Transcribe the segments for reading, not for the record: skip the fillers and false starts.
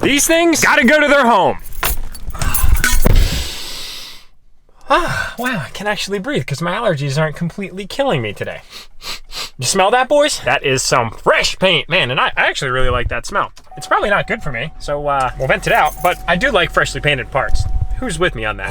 These things gotta go to their home. Ah, wow, I can actually breathe because my allergies aren't completely killing me today. You smell that, boys? That is some fresh paint, man, and I actually really like that smell. It's probably not good for me, so we'll vent it out, but I do like freshly painted parts. Who's with me on that?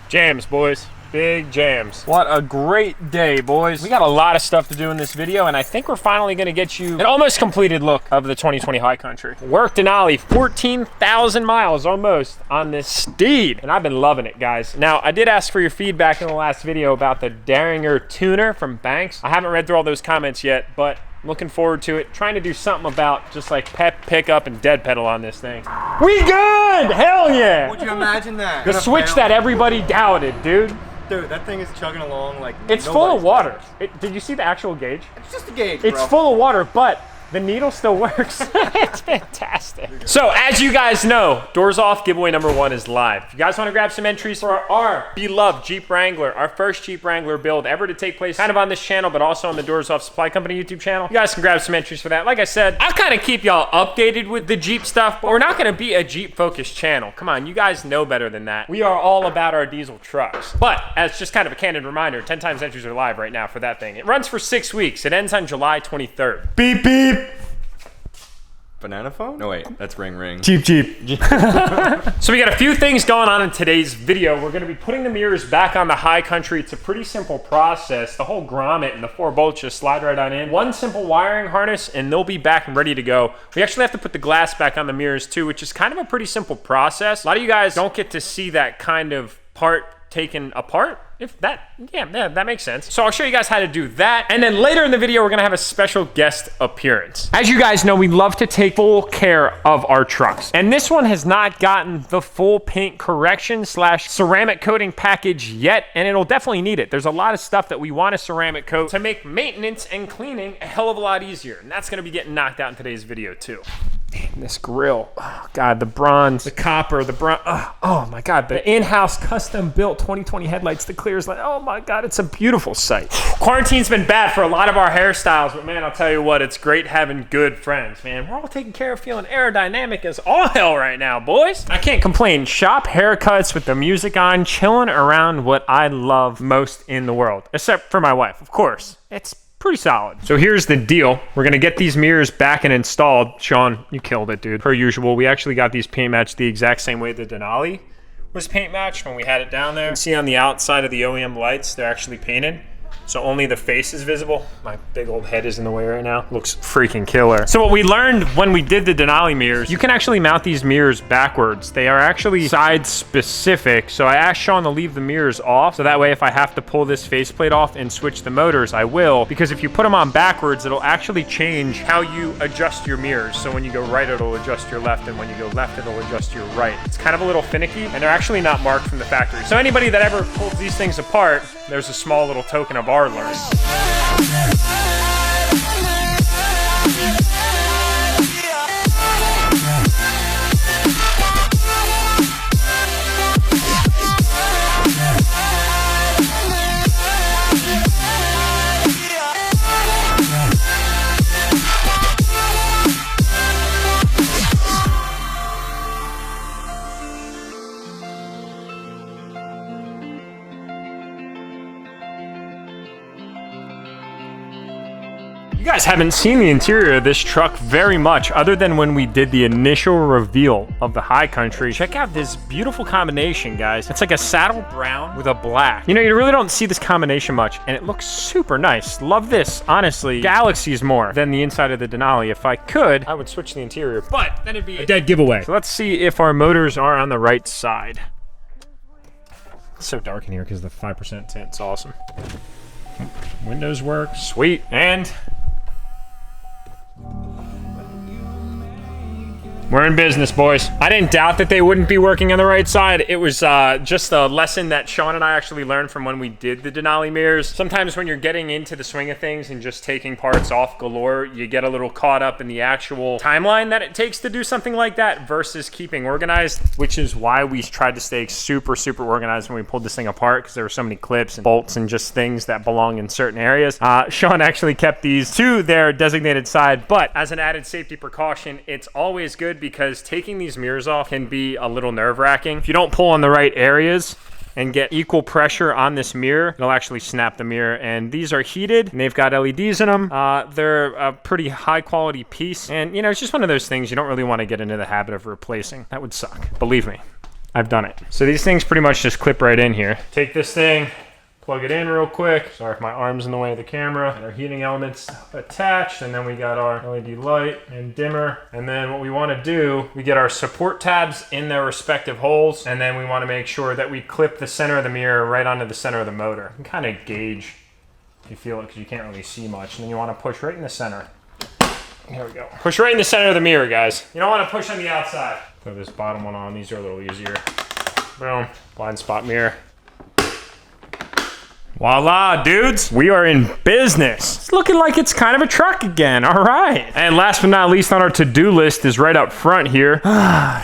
Jams, boys. Big jams. What a great day, boys. We got a lot of stuff to do in this video, and I think we're finally gonna get you an almost completed look of the 2020 High Country. Worked Denali 14,000 miles almost on this steed, and I've been loving it, guys. Now, I did ask for your feedback in the last video about the Derringer tuner from Banks. I haven't read through all those comments yet, but looking forward to it. Trying to do something about just like pep, pick up, and dead pedal on this thing. We good! Hell yeah! Would you imagine that? The switch that everybody doubted, dude. Dude, that thing is chugging along like it's full of water. Did you see the actual gauge? It's just a gauge, It's full of water, but the needle still works. It's fantastic. So as you guys know, Doors Off giveaway number 1 is live. If you guys want to grab some entries for our beloved Jeep Wrangler, our first Jeep Wrangler build ever to take place kind of on this channel, but also on the Doors Off Supply Company YouTube channel, you guys can grab some entries for that. Like I said, I'll kind of keep y'all updated with the Jeep stuff, but we're not going to be a Jeep focused channel. Come on, you guys know better than that. We are all about our diesel trucks. But as just kind of a candid reminder, 10 times entries are live right now for that thing. It runs for 6 weeks. It ends on July 23rd. Beep, beep. Banana phone? No, wait, that's ring ring. Jeep. So we got a few things going on in today's video. We're gonna be putting the mirrors back on the High Country. It's a pretty simple process. The whole grommet and the 4 bolts just slide right on in. One simple wiring harness and they'll be back and ready to go. We actually have to put the glass back on the mirrors too, which is kind of a pretty simple process. A lot of you guys don't get to see that kind of part taken apart. That makes sense. So I'll show you guys how to do that. And then later in the video, we're gonna have a special guest appearance. As you guys know, we love to take full care of our trucks. And this one has not gotten the full paint correction / ceramic coating package yet, and it'll definitely need it. There's a lot of stuff that we want to ceramic coat to make maintenance and cleaning a hell of a lot easier. And that's gonna be getting knocked out in today's video too. Man, this grill, oh God, the bronze, the copper, the bronze, oh my God, the in-house custom built 2020 headlights, the clear is like, oh my God, it's a beautiful sight. Quarantine's been bad for a lot of our hairstyles, but man, I'll tell you what, it's great having good friends, man. We're all taking care of feeling aerodynamic as all hell right now, boys. I can't complain. Shop haircuts with the music on, chilling around what I love most in the world, except for my wife, of course. It's pretty solid. So here's the deal. We're gonna get these mirrors back and installed. Sean, you killed it, dude. Per usual, we actually got these paint matched the exact same way the Denali was paint matched when we had it down there. You can see on the outside of the OEM lights, they're actually painted. So only the face is visible. My big old head is in the way right now. Looks freaking killer. So what we learned when we did the Denali mirrors, you can actually mount these mirrors backwards. They are actually side specific. So I asked Sean to leave the mirrors off. So that way if I have to pull this faceplate off and switch the motors, I will. Because if you put them on backwards, it'll actually change how you adjust your mirrors. So when you go right, it'll adjust your left. And when you go left, it'll adjust your right. It's kind of a little finicky and they're actually not marked from the factory. So anybody that ever pulls these things apart, there's a small little token of our learning. You guys haven't seen the interior of this truck very much other than when we did the initial reveal of the High Country. Check out this beautiful combination, guys. It's like a saddle brown with a black. You know, you really don't see this combination much and it looks super nice. Love this, honestly. Galaxies more than the inside of the Denali. If I could, I would switch the interior, but then it'd be a dead giveaway. So let's see if our motors are on the right side. It's so dark in here because the 5% tint's awesome. Windows work, sweet, and We're in business, boys. I didn't doubt that they wouldn't be working on the right side. It was just a lesson that Sean and I actually learned from when we did the Denali mirrors. Sometimes when you're getting into the swing of things and just taking parts off galore, you get a little caught up in the actual timeline that it takes to do something like that versus keeping organized, which is why we tried to stay super, super organized when we pulled this thing apart, because there were so many clips and bolts and just things that belong in certain areas. Sean actually kept these to their designated side, but as an added safety precaution, it's always good because taking these mirrors off can be a little nerve-wracking. If you don't pull on the right areas and get equal pressure on this mirror, it'll actually snap the mirror. And these are heated and they've got LEDs in them. They're a pretty high quality piece. And you know, it's just one of those things you don't really want to get into the habit of replacing. That would suck. Believe me, I've done it. So these things pretty much just clip right in here. Take this thing, plug it in real quick. Sorry if my arm's in the way of the camera. And our heating elements attached, and then we got our LED light and dimmer. And then what we want to do, we get our support tabs in their respective holes, and then we want to make sure that we clip the center of the mirror right onto the center of the motor. You can kind of gauge if you feel it because you can't really see much. And then you want to push right in the center. Here we go. Push right in the center of the mirror, guys. You don't want to push on the outside. Throw this bottom one on. These are a little easier. Boom. Blind spot mirror. Voila, dudes. We are in business. It's looking like it's kind of a truck again. All right. And last but not least on our to-do list is right up front here.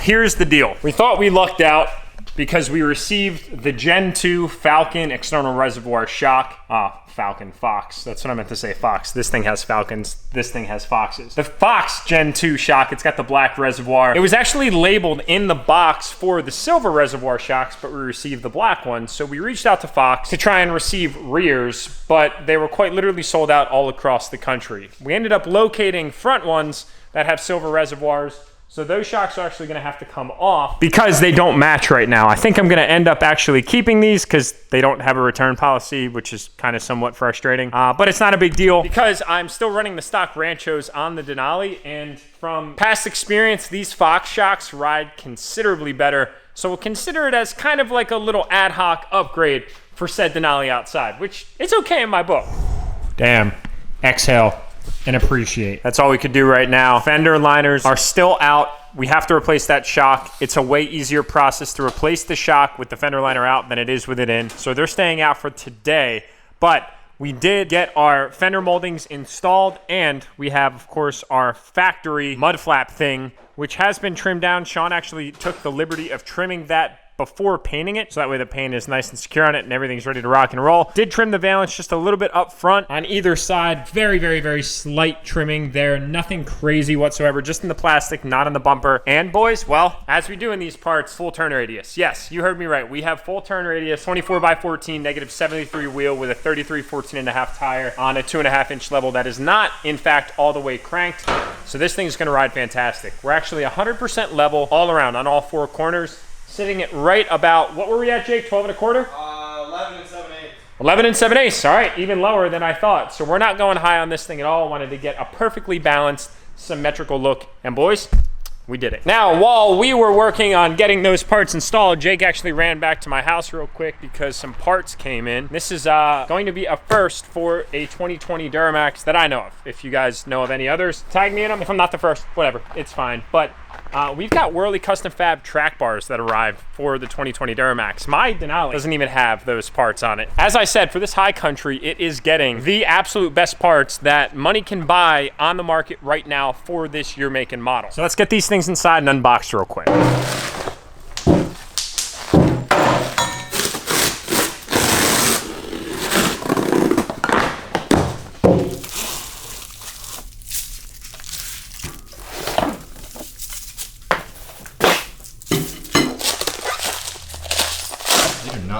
Here's the deal. We thought we lucked out because we received the Gen 2 Falcon external reservoir shock. Falcon, Fox. That's what I meant to say, Fox. This thing has Falcons. This thing has Foxes. The Fox Gen 2 shock, it's got the black reservoir. It was actually labeled in the box for the silver reservoir shocks, but we received the black ones. So we reached out to Fox to try and receive rears, but they were quite literally sold out all across the country. We ended up locating front ones that have silver reservoirs. So those shocks are actually going to have to come off because they don't match right now. I think I'm going to end up actually keeping these because they don't have a return policy, which is kind of somewhat frustrating. But it's not a big deal because I'm still running the stock Ranchos on the Denali. And from past experience, these Fox shocks ride considerably better. So we'll consider it as kind of like a little ad hoc upgrade for said Denali outside, which is okay in my book. Damn. Exhale and appreciate. That's all we could do right now. Fender liners are still out. We have to replace that shock. It's a way easier process to replace the shock with the fender liner out than it is with it in. So they're staying out for today, but we did get our fender moldings installed, and we have, of course, our factory mud flap thing, which has been trimmed down. Sean actually took the liberty of trimming that before painting it, so that way the paint is nice and secure on it and everything's ready to rock and roll. Did trim the valance just a little bit up front on either side. Very, very, very slight trimming there. Nothing crazy whatsoever, just in the plastic, not in the bumper. And boys, well, as we do in these parts, full turn radius. Yes, you heard me right. We have full turn radius, 24 by 14, negative 73 wheel with a 33 14.5 tire on a 2.5-inch level that is not, in fact, all the way cranked. So this thing's gonna ride fantastic. We're actually 100% level all around on all four corners. Sitting at right about, what were we at, Jake? 12 1/4? 11 and 7/8. 11 7/8. All right, even lower than I thought. So we're not going high on this thing at all. Wanted to get a perfectly balanced, symmetrical look. And boys, we did it. Now, while we were working on getting those parts installed, Jake actually ran back to my house real quick because some parts came in. This is going to be a first for a 2020 Duramax that I know of. If you guys know of any others, tag me in them. If I'm not the first, whatever, it's fine. But we've got Whirly Custom Fab track bars that arrived for the 2020 Duramax. My Denali doesn't even have those parts on it. As I said, for this high country, it is getting the absolute best parts that money can buy on the market right now for this year, make, and model. So let's get these things inside and unbox real quick.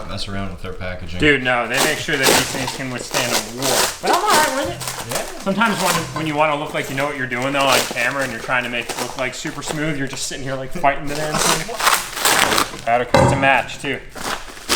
Mess around with their packaging. Dude, no, they make sure that these things can withstand a war. But I'm all right with it. Yeah. Sometimes when you want to look like you know what you're doing though on camera and you're trying to make it look like super smooth, you're just sitting here like fighting the damn thing. Powder coat to match too.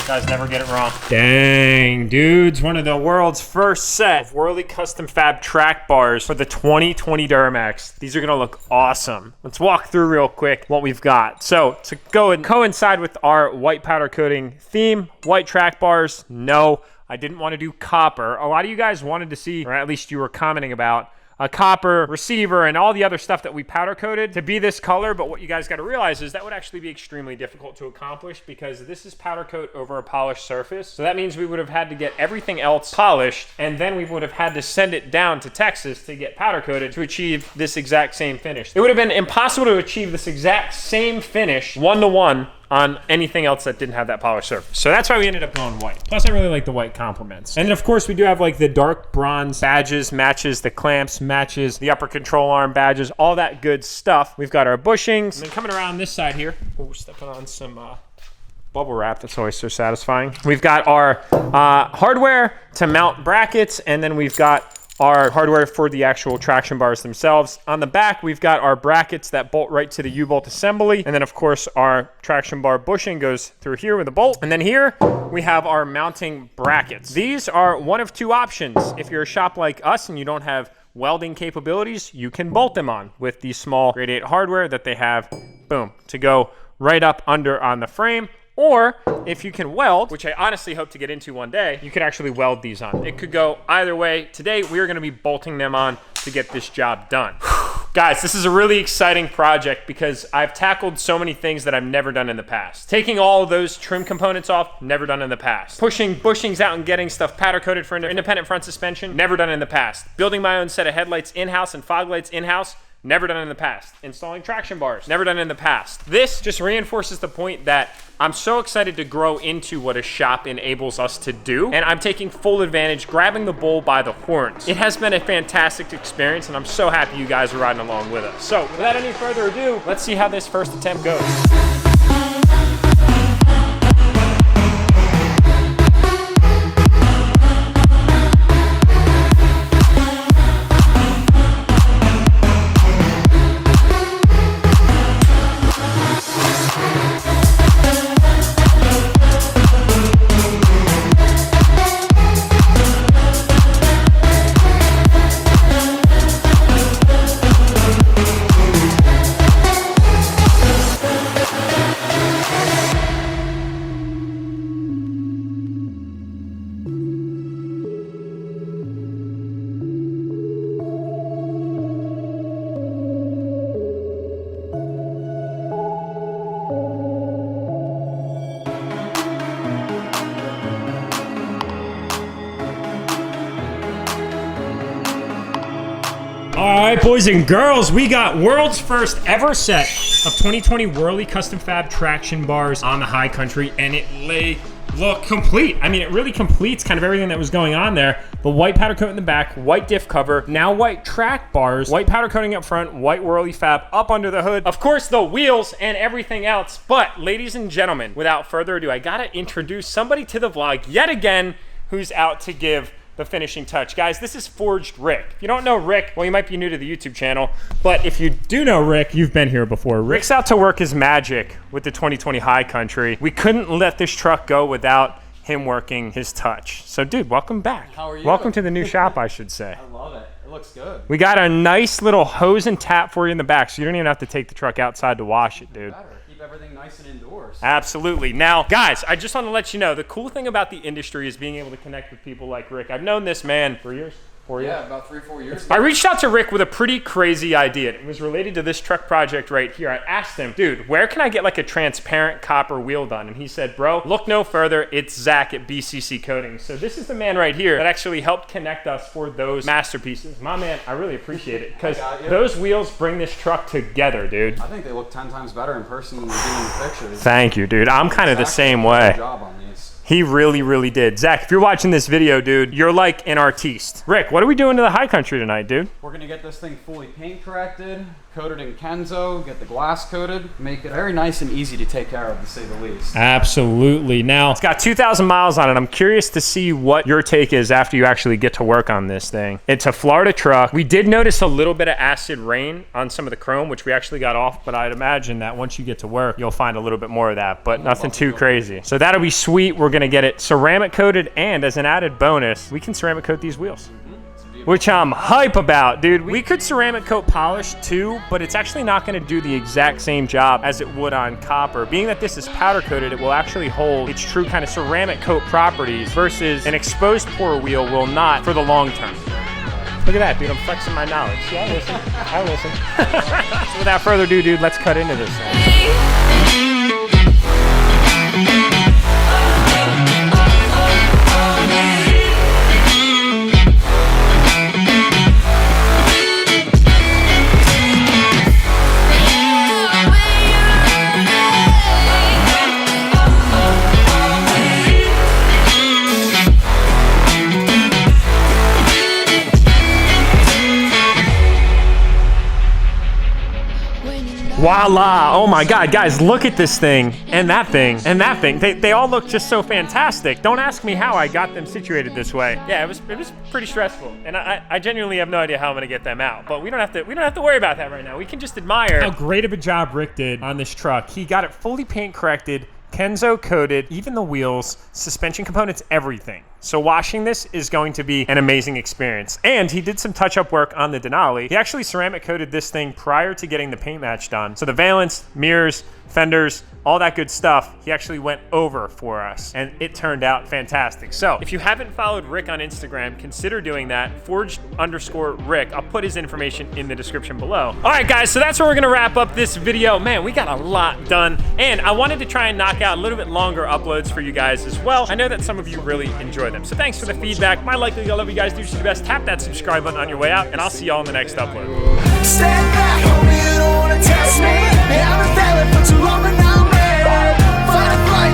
Guys never get it wrong. Dang, dudes, one of the world's first set of Whirly Custom Fab track bars for the 2020 Duramax. These are gonna look awesome. Let's walk through real quick what we've got. So to go and coincide with our white powder coating theme, white track bars, no, I didn't want to do copper. A lot of you guys wanted to see, or at least you were commenting about, a copper receiver and all the other stuff that we powder coated to be this color. But what you guys got to realize is that would actually be extremely difficult to accomplish because this is powder coat over a polished surface. So that means we would have had to get everything else polished, and then we would have had to send it down to Texas to get powder coated to achieve this exact same finish. It would have been impossible to achieve this exact same finish one-to-one on anything else that didn't have that polished surface. So that's why we ended up going white. Plus I really like the white complements. And then of course we do have like the dark bronze badges, matches the clamps, matches the upper control arm badges, all that good stuff. We've got our bushings. And then coming around this side here, we're stepping on some bubble wrap. That's always so satisfying. We've got our hardware to mount brackets, and then we've got our hardware for the actual traction bars themselves. On the back, we've got our brackets that bolt right to the U-bolt assembly. And then of course, our traction bar bushing goes through here with a bolt. And then here, we have our mounting brackets. These are one of two options. If you're a shop like us and you don't have welding capabilities, you can bolt them on with the small grade 8 hardware that they have, boom, to go right up under on the frame. Or if you can weld, which I honestly hope to get into one day, you could actually weld these on. It could go either way. Today, we are gonna be bolting them on to get this job done. Guys, this is a really exciting project because I've tackled so many things that I've never done in the past. Taking all of those trim components off, never done in the past. Pushing bushings out and getting stuff powder coated for independent front suspension, never done in the past. Building my own set of headlights in-house and fog lights in-house, never done in the past. Installing traction bars, never done in the past. This just reinforces the point that I'm so excited to grow into what a shop enables us to do, and I'm taking full advantage, grabbing the bull by the horns. It has been a fantastic experience, and I'm so happy you guys are riding along with us. So without any further ado, let's see how this first attempt goes. All right, boys and girls, we got world's first ever set of 2020 Whirly Custom Fab traction bars on the High Country, and it look complete. I mean, it really completes kind of everything that was going on there. The white powder coat in the back, white diff cover, now white track bars, white powder coating up front, white Whirly Fab up under the hood. Of course, the wheels and everything else. But ladies and gentlemen, without further ado, I gotta introduce somebody to the vlog yet again who's out to give the finishing touch. Guys, this is Forged Rick. If you don't know Rick, well, you might be new to the YouTube channel, but if you do know Rick, you've been here before. Rick's out to work his magic with the 2020 High Country. We couldn't let this truck go without him working his touch. So dude, welcome back. How are you? Welcome to the new shop, I should say. I love it. It looks good. We got a nice little hose and tap for you in the back, so you don't even have to take the truck outside to wash it, dude. Keep everything nice and indoors. Absolutely. Now, guys, I just want to let you know, the cool thing about the industry is being able to connect with people like Rick. I've known this man for years. 4 years? Yeah, about 3-4 years. I reached out to Rick with a pretty crazy idea. It was related to this truck project right here. I asked him, dude, where can I get like a transparent copper wheel done? And he said, bro, look no further. It's Zach at BCC Coatings. So this is the man right here that actually helped connect us for those masterpieces. My man, I really appreciate it because those wheels bring this truck together, dude. I think they look 10 times better in person than they do in the pictures. Thank you, dude. I'm kind of the same way. Good job on these. He really, really did. Zach, if you're watching this video, dude, you're like an artiste. Rick, what are we doing to the High Country tonight, dude? We're gonna get this thing fully paint corrected, coated in Kenzo, get the glass coated, make it very nice and easy to take care of, to say the least. Absolutely. Now, it's got 2,000 miles on it. I'm curious to see what your take is after you actually get to work on this thing. It's a Florida truck. We did notice a little bit of acid rain on some of the chrome, which we actually got off, but I'd imagine that once you get to work, you'll find a little bit more of that, but nothing too crazy. So that'll be sweet. We're gonna get it ceramic coated, and as an added bonus, we can ceramic coat these wheels, which I'm hype about, dude. We could ceramic coat polish too, but it's actually not gonna do the exact same job as it would on copper. Being that this is powder coated, it will actually hold its true kind of ceramic coat properties versus an exposed pour wheel will not for the long term. Look at that, dude. I'm flexing my knowledge. Yeah, I listen. So without further ado, dude, let's cut into this thing. Voila! Oh my God, guys, look at this thing, and that thing, and that thing. They all look just so fantastic. Don't ask me how I got them situated this way. Yeah, it was pretty stressful, and I genuinely have no idea how I'm gonna get them out. But we don't have to worry about that right now. We can just admire how great of a job Rick did on this truck. He got it fully paint corrected, Kenzo coated, even the wheels, suspension components, everything. So washing this is going to be an amazing experience. And he did some touch-up work on the Denali. He actually ceramic coated this thing prior to getting the paint match done. So the valance, mirrors, fenders, all that good stuff, he actually went over for us, and it turned out fantastic. So if you haven't followed Rick on Instagram, consider doing that, forged_Rick. I'll put his information in the description below. All right, guys, so that's where we're gonna wrap up this video. Man, we got a lot done, and I wanted to try and knock out a little bit longer uploads for you guys as well. I know that some of you really enjoy them, so thanks for the feedback. My likely, I love you guys. Do your best. Tap that subscribe button on your way out, and I'll see y'all in the next upload. Stand back, homie, you don't wanna test me. Hey, I've been failing for too long, but now I'm ready. Fight or flight,